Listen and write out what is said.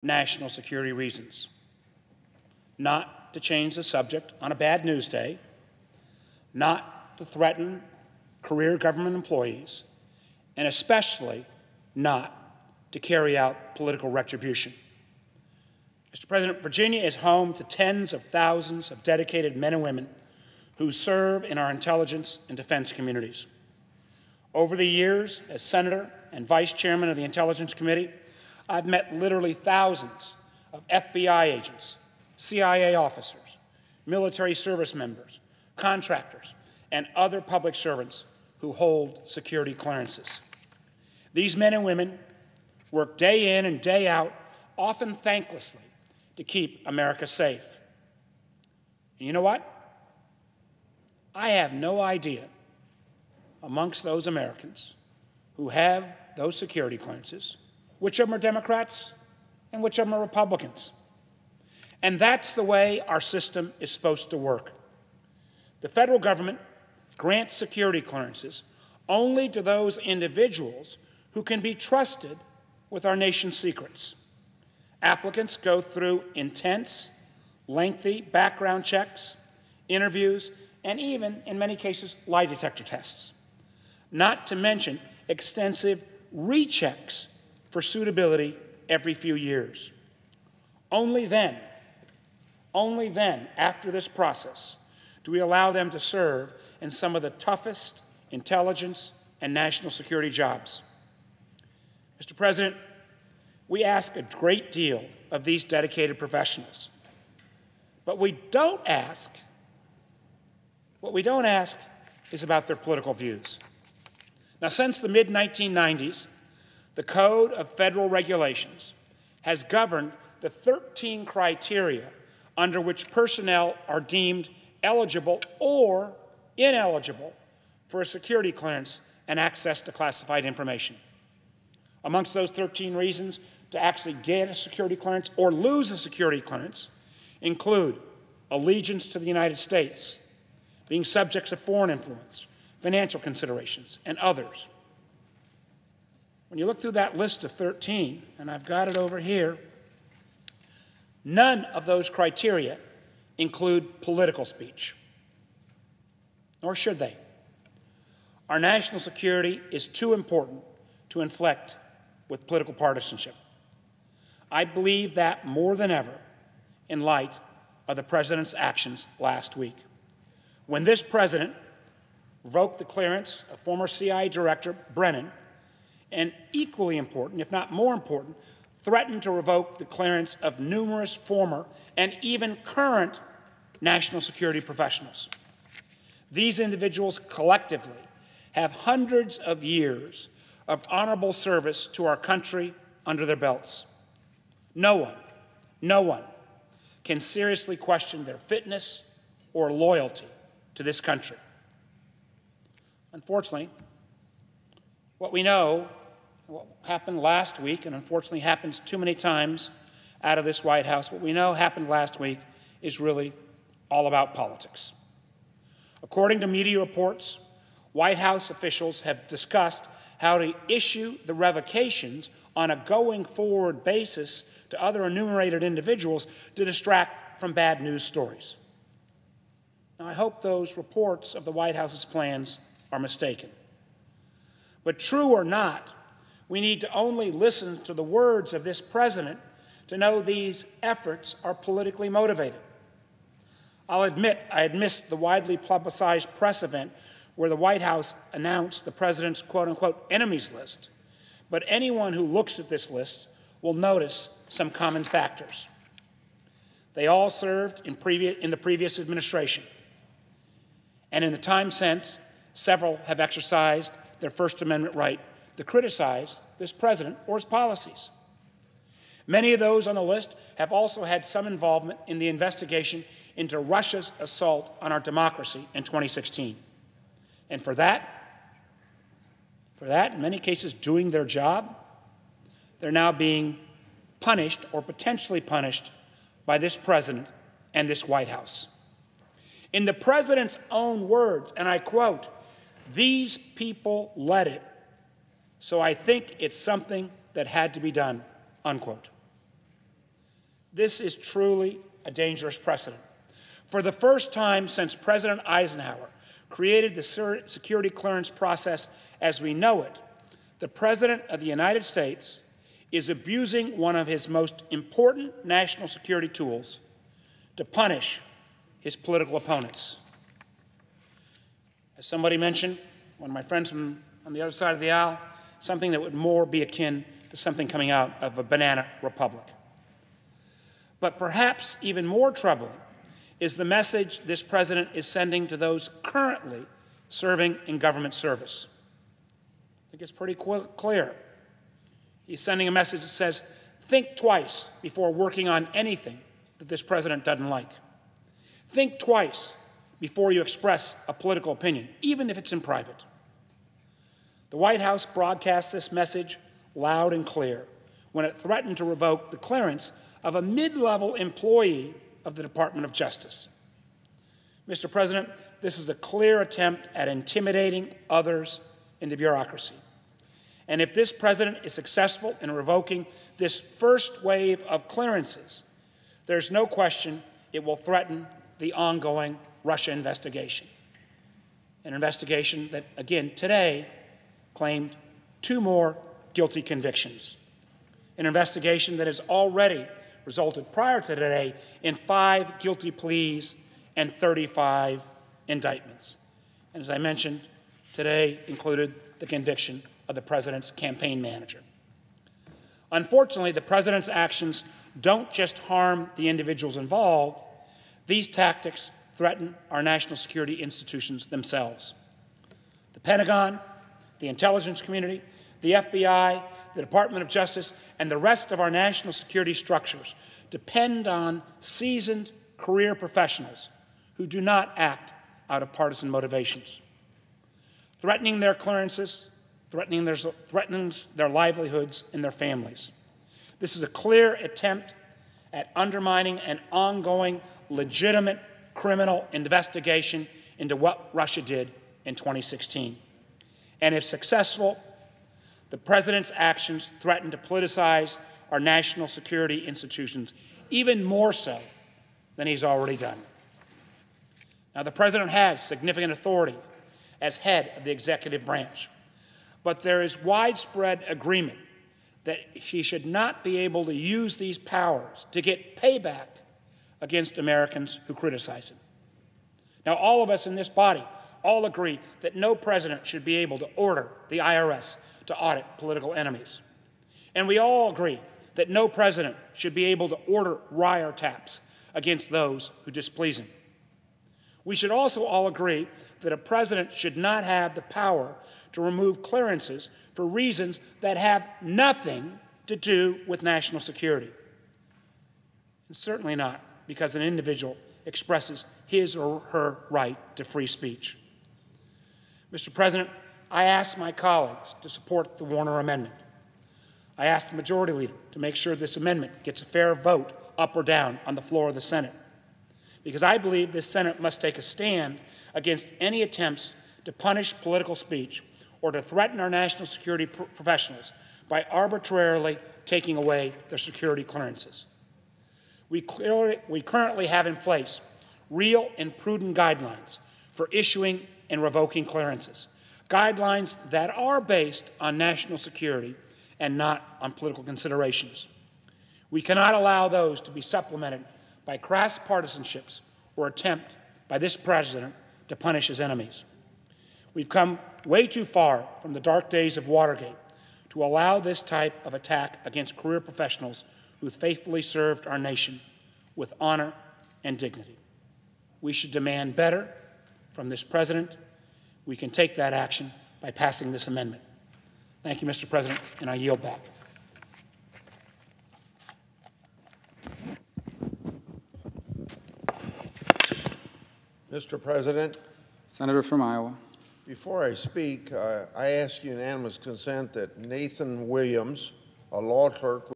national security reasons. Not to change the subject on a bad news day, not to threaten career government employees, and especially not to carry out political retribution. Mr. President, Virginia is home to tens of thousands of dedicated men and women who serve in our intelligence and defense communities. Over the years, as Senator and Vice Chairman of the Intelligence Committee, I've met literally thousands of FBI agents, CIA officers, military service members, contractors, and other public servants who hold security clearances. These men and women work day in and day out, often thanklessly, to keep America safe. And you know what? I have no idea, amongst those Americans who have those security clearances, which of them are Democrats and which of them are Republicans. And that's the way our system is supposed to work. The federal government grants security clearances only to those individuals who can be trusted with our nation's secrets. Applicants go through intense, lengthy background checks, interviews, and even, in many cases, lie detector tests. Not to mention extensive rechecks for suitability every few years. Only then, after this process, do we allow them to serve in some of the toughest intelligence and national security jobs. Mr. President, we ask a great deal of these dedicated professionals, but what we don't ask is about their political views. Now, since the mid-1990s, the Code of Federal Regulations has governed the 13 criteria under which personnel are deemed eligible or ineligible for a security clearance and access to classified information. Amongst those 13 reasons to actually get a security clearance or lose a security clearance include allegiance to the United States, being subjects of foreign influence, financial considerations, and others. When you look through that list of 13, and I've got it over here, none of those criteria include political speech, nor should they. Our national security is too important to inflect with political partisanship. I believe that more than ever in light of the President's actions last week, when this President revoked the clearance of former CIA Director Brennan, and equally important, if not more important, threatened to revoke the clearance of numerous former and even current national security professionals. These individuals collectively have hundreds of years of honorable service to our country under their belts. No one can seriously question their fitness or loyalty to this country. Unfortunately, what we know, what happened last week, and unfortunately happens too many times out of this White House, what we know happened last week is really all about politics. According to media reports, White House officials have discussed how to issue the revocations on a going-forward basis to other enumerated individuals to distract from bad news stories. Now, I hope those reports of the White House's plans are mistaken. But true or not, we need to only listen to the words of this President to know these efforts are politically motivated. I'll admit I had missed the widely publicized press event where the White House announced the President's quote-unquote enemies list. But anyone who looks at this list will notice some common factors. They all served in the previous administration. And in the time since, several have exercised their First Amendment right to criticize this President or his policies. Many of those on the list have also had some involvement in the investigation into Russia's assault on our democracy in 2016. And for that, in many cases doing their job, they're now being punished or potentially punished by this President and this White House. In the President's own words, and I quote, "These people let it, so I think it's something that had to be done," unquote. This is truly a dangerous precedent. For the first time since President Eisenhower created the security clearance process as we know it, the President of the United States is abusing one of his most important national security tools to punish his political opponents. As somebody mentioned, one of my friends on the other side of the aisle, something that would more be akin to something coming out of a banana republic. But perhaps even more troubling is the message this president is sending to those currently serving in government service. I think it's pretty clear. He's sending a message that says, think twice before working on anything that this president doesn't like. Think twice before you express a political opinion, even if it's in private. The White House broadcast this message loud and clear when it threatened to revoke the clearance of a mid-level employee of the Department of Justice. Mr. President, this is a clear attempt at intimidating others in the bureaucracy. And if this president is successful in revoking this first wave of clearances, there's no question it will threaten the ongoing Russia investigation. An investigation that, again, today claimed 2 more guilty convictions. An investigation that has already resulted prior to today in 5 guilty pleas and 35 indictments. And as I mentioned, today included the conviction of the president's campaign manager. Unfortunately, the president's actions don't just harm the individuals involved. These tactics threaten our national security institutions themselves. The Pentagon, the intelligence community, the FBI, the Department of Justice, and the rest of our national security structures depend on seasoned career professionals who do not act out of partisan motivations. Threatening their clearances, threatens their livelihoods and their families. This is a clear attempt at undermining an ongoing, legitimate criminal investigation into what Russia did in 2016. And if successful, the president's actions threaten to politicize our national security institutions even more so than he's already done. Now, the president has significant authority as head of the executive branch, but there is widespread agreement that he should not be able to use these powers to get payback against Americans who criticize him. Now, all of us in this body all agree that no president should be able to order the IRS to audit political enemies. And we all agree that no president should be able to order wiretaps against those who displease him. We should also all agree that a president should not have the power to remove clearances for reasons that have nothing to do with national security. And certainly not because an individual expresses his or her right to free speech. Mr. President, I ask my colleagues to support the Warner Amendment. I ask the Majority Leader to make sure this amendment gets a fair vote up or down on the floor of the Senate, because I believe this Senate must take a stand against any attempts to punish political speech or to threaten our national security professionals by arbitrarily taking away their security clearances. We currently have in place real and prudent guidelines for issuing and revoking clearances, guidelines that are based on national security and not on political considerations. We cannot allow those to be supplemented by crass partisanships or attempt by this president to punish his enemies. We've come way too far from the dark days of Watergate to allow this type of attack against career professionals who faithfully served our nation with honor and dignity. We should demand better from this president. We can take that action by passing this amendment. Thank you, Mr. President, and I yield back. Mr. President, Senator from Iowa. before I speak, I ask unanimous consent that Nathan Williams, a law clerk